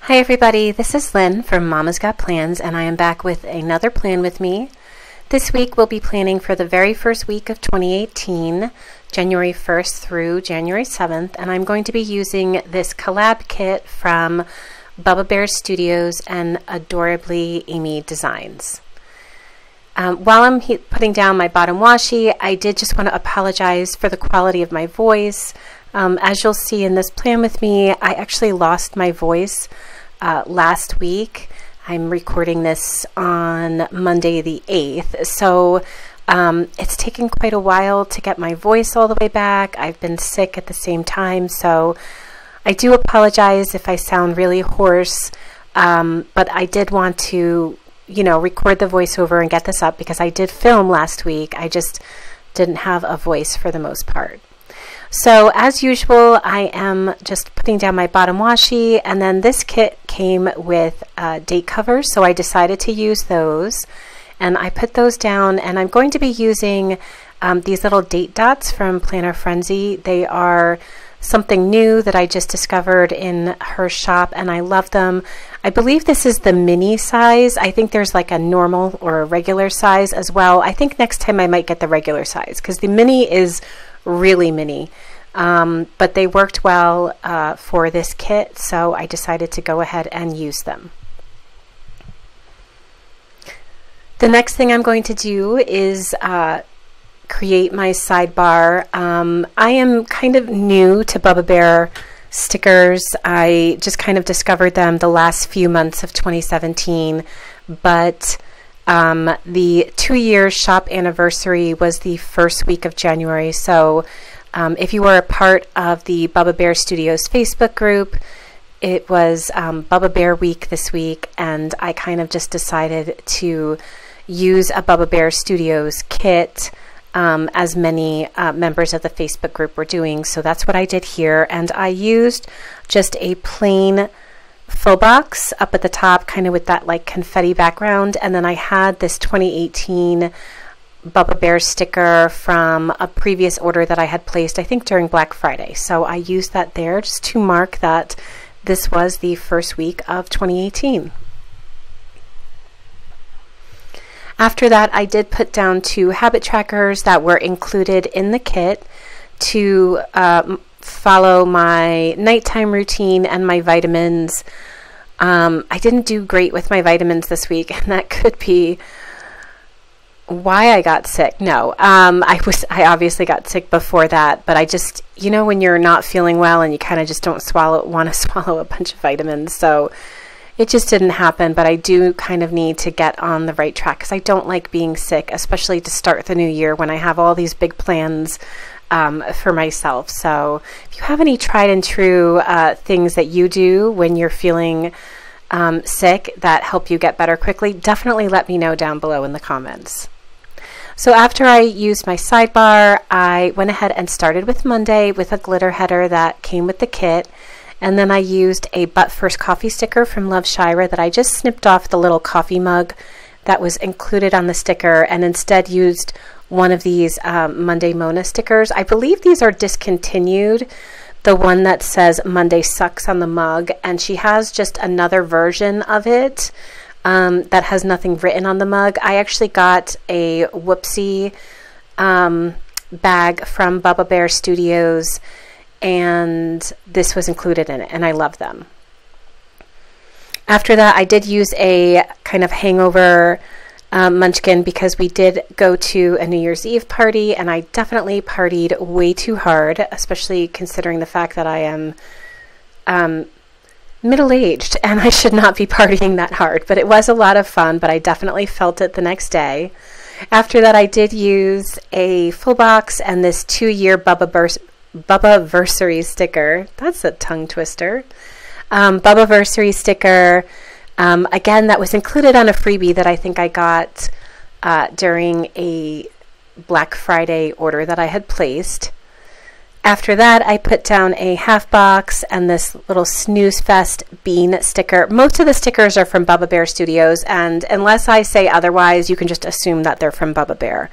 Hi everybody, this is Lynn from mamas.got.plans, and I am back with another plan with me. This week we'll be planning for the very first week of 2018, January 1st through January 7th, and I'm going to be using this collab kit from Bubba Bear Studios and Adorably Amy Designs. While I'm putting down my bottom washi, I did just want to apologize for the quality of my voice. As you'll see in this plan with me, I actually lost my voice last week. I'm recording this on Monday the 8th, so it's taken quite a while to get my voice all the way back. I've been sick at the same time, so I do apologize if I sound really hoarse, but I did want to, record the voiceover and get this up because I did film last week. I just didn't have a voice for the most part. So as usual, I am just putting down my bottom washi, and then this kit came with date covers, so I decided to use those, and I put those down, and I'm going to be using these little date dots from Planner Frenzy. They are something new that I just discovered in her shop, and I love them. I believe this is the mini size. I think there's like a normal or a regular size as well. I think next time I might get the regular size because the mini is really mini, but they worked well for this kit, so I decided to go ahead and use them. The next thing I'm going to do is create my sidebar. I am kind of new to Bubba Bear stickers. I just kind of discovered them the last few months of 2017, but the 2-year shop anniversary was the first week of January, so if you were a part of the Bubba Bear Studios Facebook group, it was Bubba Bear Week this week, and I kind of just decided to use a Bubba Bear Studios kit as many members of the Facebook group were doing, so that's what I did here, and I used just a plain full box up at the top, kind of with that like confetti background, and then I had this 2018 Bubba Bear sticker from a previous order that I had placed, I think during Black Friday, so I used that there just to mark that this was the first week of 2018. After that, I did put down 2 habit trackers that were included in the kit to follow my nighttime routine and my vitamins. I didn't do great with my vitamins this week, and that could be why I got sick. No, I obviously got sick before that, but I just, when you're not feeling well and you kind of just don't want to swallow a bunch of vitamins, so it just didn't happen. But I do kind of need to get on the right track because I don't like being sick, especially to start the new year when I have all these big plans for myself. So if you have any tried and true things that you do when you're feeling sick that help you get better quickly, definitely let me know down below in the comments. So after I used my sidebar, I went ahead and started with Monday with a glitter header that came with the kit. And then I used a But First coffee sticker from Love Shira that I just snipped off the little coffee mug that was included on the sticker, and instead used one of these Monday Mona stickers. I believe these are discontinued, the one that says Monday Sucks on the mug, and she has just another version of it that has nothing written on the mug. I actually got a Whoopsie bag from Bubba Bear Studios, and this was included in it, and I love them. After that, I did use a kind of hangover munchkin because we did go to a New Year's Eve party, and I definitely partied way too hard, especially considering the fact that I am middle-aged and I should not be partying that hard, but it was a lot of fun, but I definitely felt it the next day. After that, I did use a full box and this 2-year Bubba-versary sticker. That's a tongue twister. Bubba-versary sticker. Again, that was included on a freebie that I think I got during a Black Friday order that I had placed. After that, I put down a half box and this little Snooze Fest bean sticker. Most of the stickers are from Bubba Bear Studios, and unless I say otherwise, you can just assume that they're from Bubba Bear.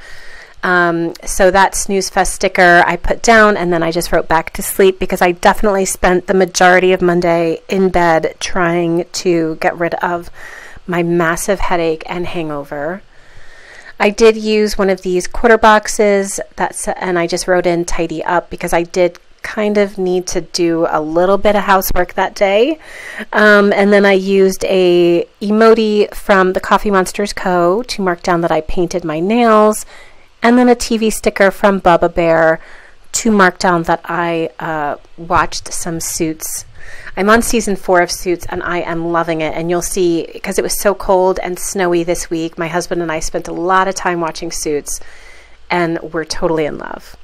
So that Snooze Fest sticker I put down, and then I just wrote back to sleep because I definitely spent the majority of Monday in bed trying to get rid of my massive headache and hangover. I did use one of these quarter boxes and I just wrote in tidy up because I did kind of need to do a little bit of housework that day. And then I used a emoji from the Coffee Monsters Co. to mark down that I painted my nails, and then a TV sticker from Bubba Bear to mark down that I watched some Suits. I'm on season 4 of Suits and I am loving it, and you'll see, because it was so cold and snowy this week, my husband and I spent a lot of time watching Suits and we're totally in love.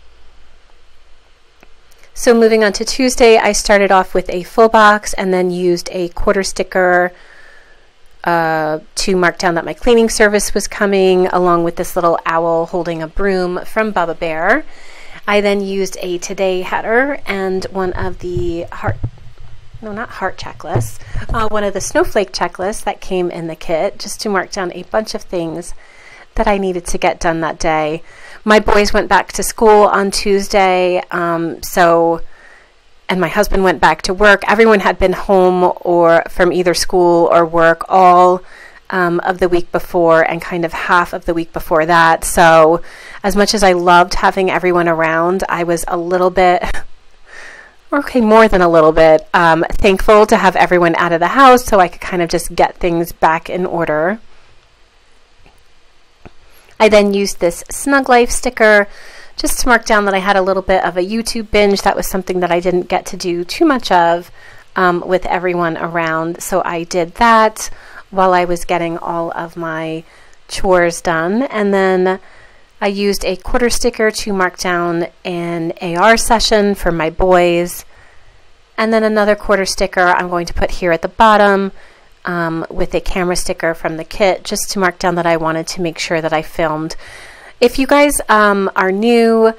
So moving on to Tuesday, I started off with a full box and then used a quarter sticker to mark down that my cleaning service was coming, along with this little owl holding a broom from Bubba Bear. I then used a today header and one of the one of the snowflake checklists that came in the kit, just to mark down a bunch of things that I needed to get done that day. My boys went back to school on Tuesday, and my husband went back to work. Everyone had been home or from either school or work all of the week before and kind of half of the week before that. So as much as I loved having everyone around, I was a little bit, okay, more than a little bit, thankful to have everyone out of the house so I could kind of just get things back in order. I then used this Snug Life sticker just to mark down that I had a little bit of a YouTube binge. That was something that I didn't get to do too much of with everyone around. So I did that while I was getting all of my chores done. And then I used a quarter sticker to mark down an AR session for my boys. And then another quarter sticker I'm going to put here at the bottom with a camera sticker from the kit, just to mark down that I wanted to make sure that I filmed. If you guys are new,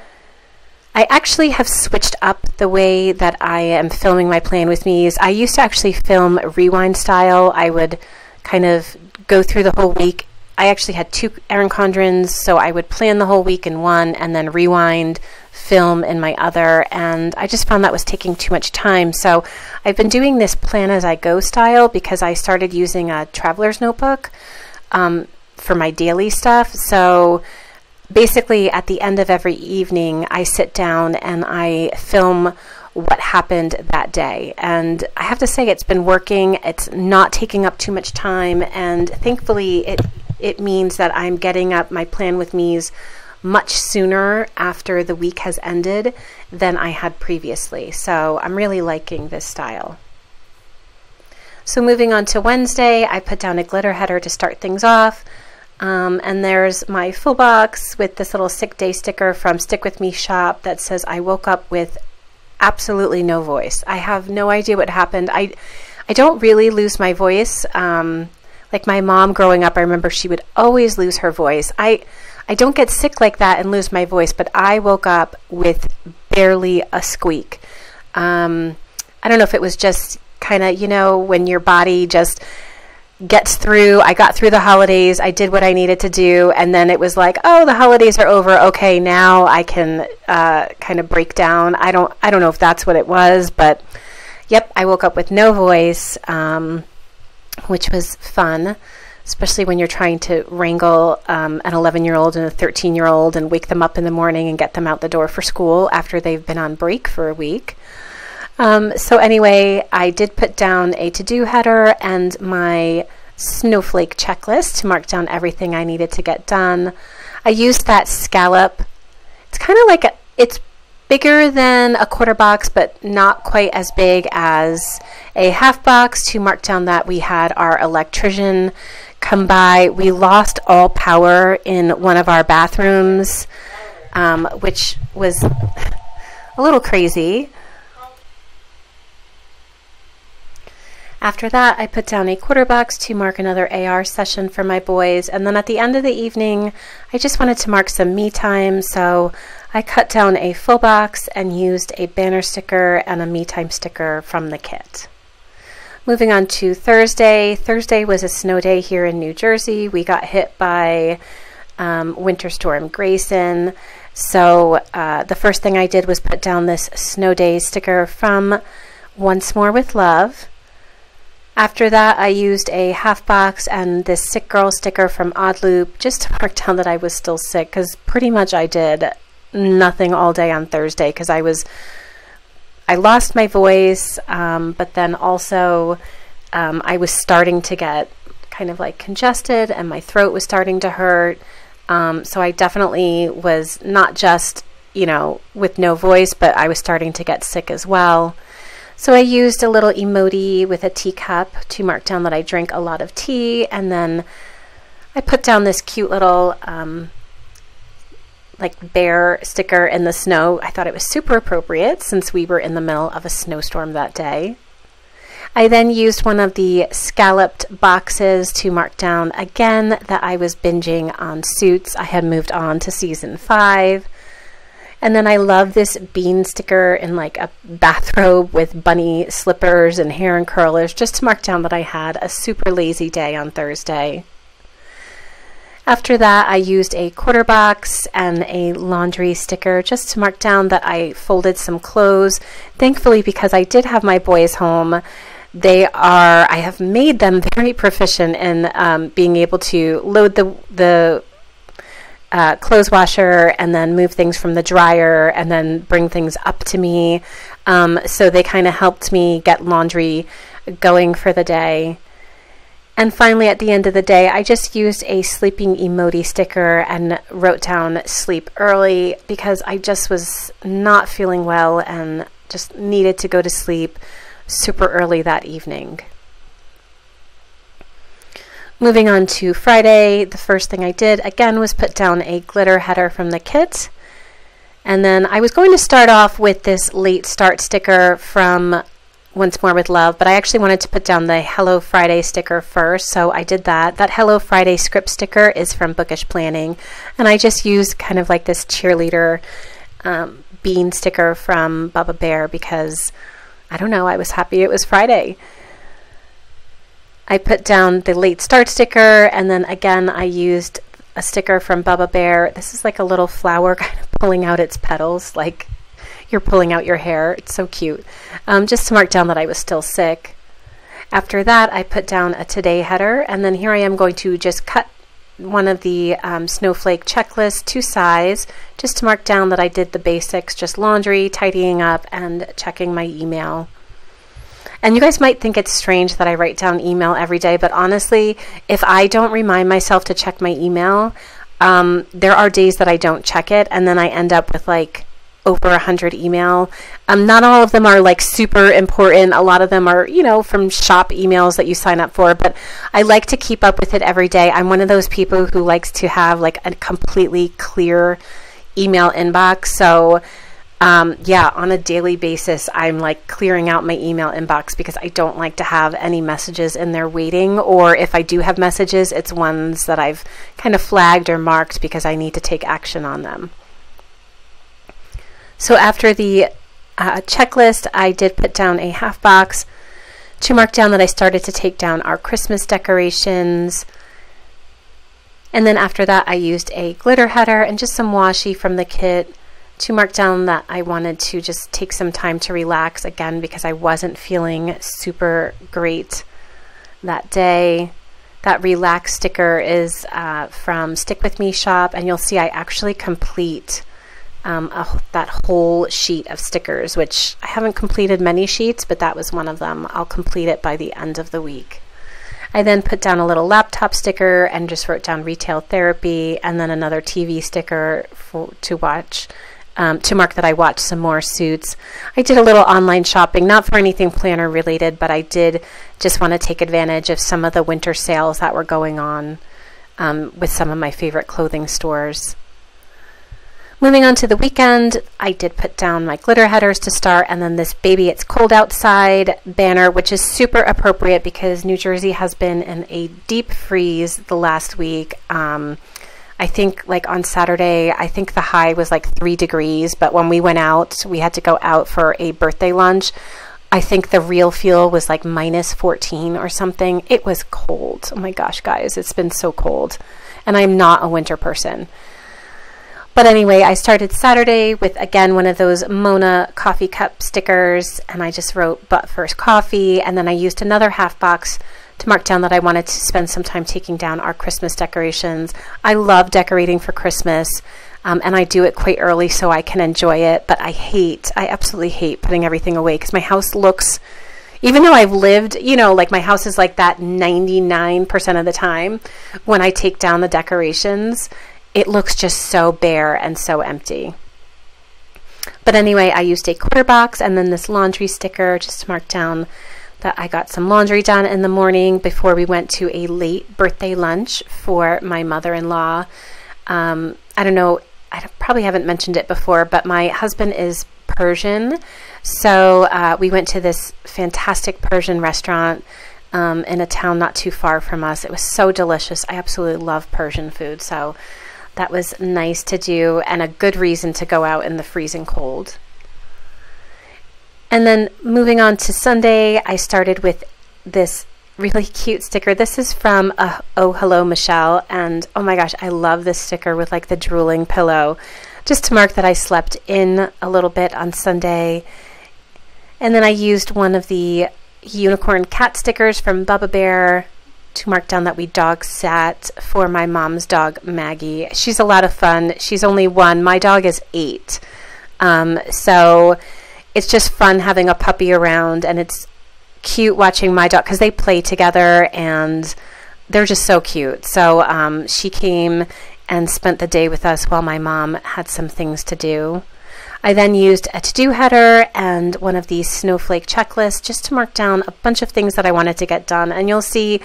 I actually have switched up the way that I am filming my Plan With Me's. I used to actually film rewind style. I would kind of go through the whole week. I actually had 2 Erin Condrens, so I would plan the whole week in one and then rewind, film in my other, and I just found that was taking too much time. So I've been doing this plan as I go style because I started using a traveler's notebook for my daily stuff. So basically at the end of every evening, I sit down and I film what happened that day. And I have to say, it's been working. It's not taking up too much time, and thankfully it means that I'm getting up my Plan With Me's much sooner after the week has ended than I had previously. So I'm really liking this style. So moving on to Wednesday, I put down a glitter header to start things off. And there's my full box with this little sick day sticker from Stick With Me shop that says I woke up with absolutely no voice. I have no idea what happened. I don't really lose my voice. Like my mom growing up, I remember she would always lose her voice. I don't get sick like that and lose my voice, but I woke up with barely a squeak. I don't know if it was just kind of, you know, when your body just gets through. I got through the holidays, I did what I needed to do, and then it was like, oh, the holidays are over. Okay, now I can kind of break down. I don't know if that's what it was, but yep, I woke up with no voice, which was fun, especially when you're trying to wrangle an 11-year-old and a 13-year-old and wake them up in the morning and get them out the door for school after they've been on break for a week. So anyway, I did put down a to-do header and my snowflake checklist to mark down everything I needed to get done. I used that scallop. It's kind of like it's bigger than a quarter box, but not quite as big as a half box, to mark down that we had our electrician come by. We lost all power in one of our bathrooms, which was a little crazy. After that, I put down a quarter box to mark another AR session for my boys. And then at the end of the evening, I just wanted to mark some me time. So I cut down a full box and used a banner sticker and a me time sticker from the kit. Moving on to Thursday. Thursday was a snow day here in New Jersey. We got hit by Winter Storm Grayson. So the first thing I did was put down this Snow Days sticker from Once More with Love. After that, I used a half box and this Sick Girl sticker from Odd Loop just to mark down that I was still sick, because pretty much I did nothing all day on Thursday because I lost my voice, but then also I was starting to get kind of like congested and my throat was starting to hurt. So I definitely was not just, you know, with no voice, but I was starting to get sick as well. So I used a little emoji with a teacup to mark down that I drink a lot of tea, and then I put down this cute little like bear sticker in the snow. I thought it was super appropriate since we were in the middle of a snowstorm that day. I then used one of the scalloped boxes to mark down again that I was binging on Suits. I had moved on to season 5. And then I love this bean sticker in like a bathrobe with bunny slippers and hair and curlers, just to mark down that I had a super lazy day on Thursday. After that, I used a quarter box and a laundry sticker just to mark down that I folded some clothes. Thankfully, because I did have my boys home, I have made them very proficient in being able to load the clothes washer and then move things from the dryer and then bring things up to me. So they kind of helped me get laundry going for the day. And finally, at the end of the day, I just used a sleeping emoji sticker and wrote down sleep early because I just was not feeling well and just needed to go to sleep super early that evening. Moving on to Friday, the first thing I did again was put down a glitter header from the kit. And then I was going to start off with this late start sticker from Once More with Love, but I actually wanted to put down the Hello Friday sticker first, so I did that. That Hello Friday script sticker is from Bookish Planning, and I just used kind of like this cheerleader bean sticker from Bubba Bear because, I don't know, I was happy it was Friday. I put down the late start sticker, and then again I used a sticker from Bubba Bear. This is like a little flower kind of pulling out its petals, like you're pulling out your hair. It's so cute. Just to mark down that I was still sick. After that, I put down a today header, and then here I am going to just cut one of the snowflake checklists to size, just to mark down that I did the basics, just laundry, tidying up, and checking my email. And you guys might think it's strange that I write down email every day, but honestly, if I don't remind myself to check my email, there are days that I don't check it, and then I end up with like over 100 email. Not all of them are like super important. A lot of them are, you know, from shop emails that you sign up for, but I like to keep up with it every day. I'm one of those people who likes to have like a completely clear email inbox. So yeah, on a daily basis, I'm like clearing out my email inbox because I don't like to have any messages in there waiting, or if I do have messages, it's ones that I've kind of flagged or marked because I need to take action on them. So after the checklist, I did put down a half box to mark down that I started to take down our Christmas decorations. And then after that, I used a glitter header and just some washi from the kit to mark down that I wanted to just take some time to relax again because I wasn't feeling super great that day. That relax sticker is from Stick With Me shop, and you'll see I actually complete that whole sheet of stickers, which I haven't completed many sheets, but that was one of them. I'll complete it by the end of the week. I then put down a little laptop sticker and just wrote down retail therapy, and then another TV sticker to watch, to mark that I watched some more Suits. I did a little online shopping, not for anything planner related, but I did just want to take advantage of some of the winter sales that were going on with some of my favorite clothing stores. Moving on to the weekend, I did put down my glitter headers to start, and then this Baby It's Cold Outside banner, which is super appropriate because New Jersey has been in a deep freeze the last week. I think like on Saturday, I think the high was like 3 degrees, but when we went out, we had to go out for a birthday lunch. I think the real feel was like -14 or something. It was cold. Oh my gosh, guys, it's been so cold. and I'm not a winter person. But anyway, I started Saturday with, again, one of those Mona coffee cup stickers, and I just wrote "But first coffee," and then I used another half box to mark down that I wanted to spend some time taking down our Christmas decorations. I love decorating for Christmas, and I do it quite early so I can enjoy it, but I absolutely hate putting everything away because my house looks, even though I've lived, you know, like my house is like that 99% of the time, when I take down the decorations, it looks just so bare and so empty. But anyway, I used a quarter box and then this laundry sticker just to mark down that I got some laundry done in the morning before we went to a late birthday lunch for my mother-in-law. I don't know, I probably haven't mentioned it before, but my husband is Persian. So we went to this fantastic Persian restaurant in a town not too far from us. It was so delicious. I absolutely love Persian food. So that was nice to do and a good reason to go out in the freezing cold. And then moving on to Sunday, I started with this really cute sticker. This is from Oh Hello Michelle, and oh my gosh, I love this sticker with like the drooling pillow, just to mark that I slept in a little bit on Sunday. And then I used one of the unicorn cat stickers from Bubba Bear to mark down that we dog sat for my mom's dog, Maggie. She's a lot of fun. She's only 1. My dog is 8. So it's just fun having a puppy around, and it's cute watching my dog because they play together and they're just so cute. So she came and spent the day with us while my mom had some things to do. I then used a to-do header and one of these snowflake checklists just to mark down a bunch of things that I wanted to get done. And you'll see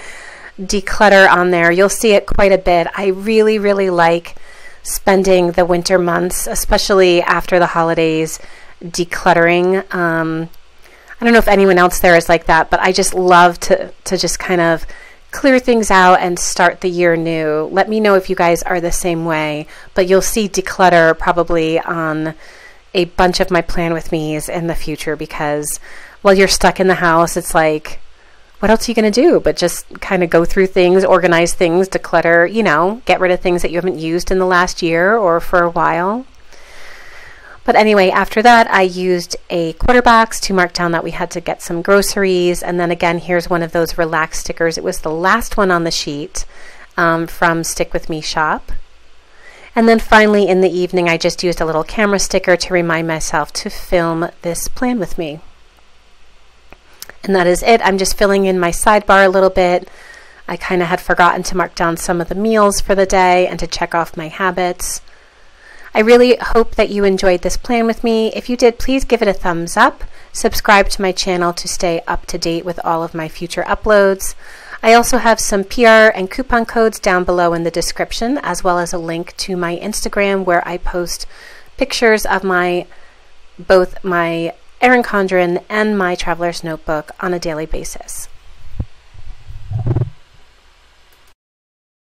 declutter on there. You'll see it quite a bit. I really, really like spending the winter months, especially after the holidays, decluttering. I don't know if anyone else there is like that, but I just love to just kind of clear things out and start the year new. Let me know if you guys are the same way, but you'll see declutter probably on a bunch of my plan with me's in the future, because while you're stuck in the house, it's like, what else are you going to do but just kind of go through things, organize things, declutter, you know, get rid of things that you haven't used in the last year or for a while. But anyway, after that, I used a quarter box to mark down that we had to get some groceries. And then again, here's one of those relax stickers. It was the last one on the sheet from Stick With Me Shop. And then finally in the evening, I just used a little camera sticker to remind myself to film this plan with me. And that is it. I'm just filling in my sidebar a little bit. I kind of had forgotten to mark down some of the meals for the day and to check off my habits. I really hope that you enjoyed this plan with me. If you did, please give it a thumbs up. Subscribe to my channel to stay up to date with all of my future uploads. I also have some PR and coupon codes down below in the description, as well as a link to my Instagram where I post pictures of both my Erin Condren and my Traveler's Notebook on a daily basis.